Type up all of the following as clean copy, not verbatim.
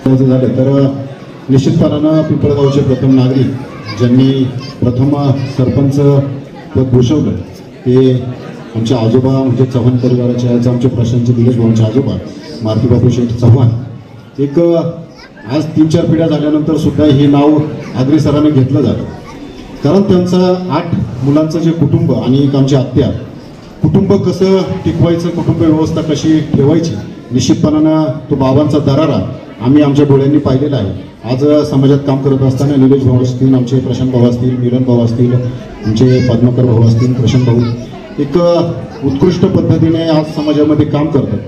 झालं तर निश्चितपणानं पिंपळगावचे प्रथम नागरिक ज्यांनी प्रथम सरपंच पद भूषवलं ते आमचे आजोबा म्हणजे चव्हाण परिवाराचे आज आमचे प्रशांतचे दिनेश भाऊंचे आजोबा मारुतीबापू शेठ चव्हाण. एक आज 3-4 पिढ्या झाल्यानंतर सुद्धा हे नाव आगरी सरांनी घेतलं जातं, कारण त्यांचं 8 मुलांचं जे कुटुंब आणि एक आमची आत्या कुटुंब कसं टिकवायचं, कुटुंब व्यवस्था कशी ठेवायची, निश्चितपणानं तो बाबांचा दरारा आम्ही आमच्या डोळ्यांनी पाहिलेला आहे. आज समाजात काम करत असताना निलेश भाऊ असतील, आमचे प्रशांत भाऊ असतील, मिलन भाऊ असतील, आमचे पद्मकर भाऊ असतील, प्रशांत भाऊ एक उत्कृष्ट पद्धतीने आज समाजामध्ये काम करतात.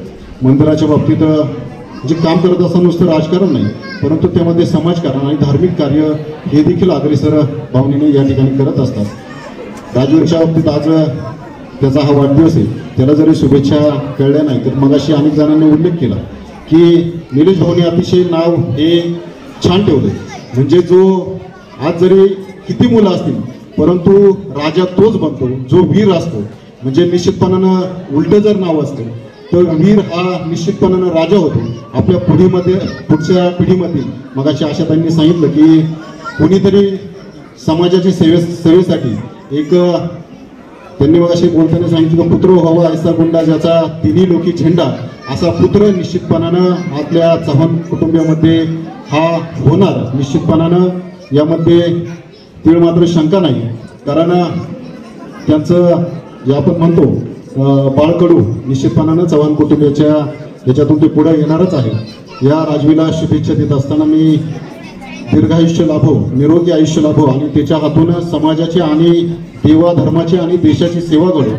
मंदिराच्या बाबतीत जे काम करत असताना नुसतं राजकारण नाही, परंतु त्यामध्ये समाजकारण आणि धार्मिक कार्य हे देखील अग्रेसर भावनेने या ठिकाणी करत असतात. राजवीरच्या बाबतीत आज त्याचा हा वाढदिवस आहे, त्याला जरी शुभेच्छा कळल्या नाही तर मगाशी अनेक जणांनी उल्लेख केला की निलेश भाऊने अतिशय नाव हे छान ठेवलं. म्हणजे जो आज जरी किती मुलं असतील परंतु राजा तोच बनतो जो वीर असतो. म्हणजे निश्चितपणानं उलटं जर नाव असतं तर वीर हा निश्चितपणानं राजा होतो आपल्या पुढच्या पिढीमध्ये. मगाशी आशाताईंनी सांगितलं की कोणीतरी समाजाची सेवेसाठी एक त्यांनी मगाशी बोलताना सांगितलं की पुत्र व्हावा ऐसा गुंडा ज्याचा तिन्ही लोकी झेंडा, असा पुत्र निश्चितपणानं आपल्या चव्हाण कुटुंबामध्ये हा होणार. निश्चितपणानं यामध्ये तीळ मात्र शंका नाही, कारण त्यांचं जे आपण म्हणतो बाळकडू निश्चितपणानं चव्हाण कुटुंबाच्या याच्यातून ते पुढे येणारच आहे. या राजवीला शुभेच्छा देत असताना मी दीर्घायुष्य लाभो, निरोगी आयुष्य लाभो आणि त्याच्या हातून समाजाची आणि देवा धर्माची आणि देशाची सेवा घडो.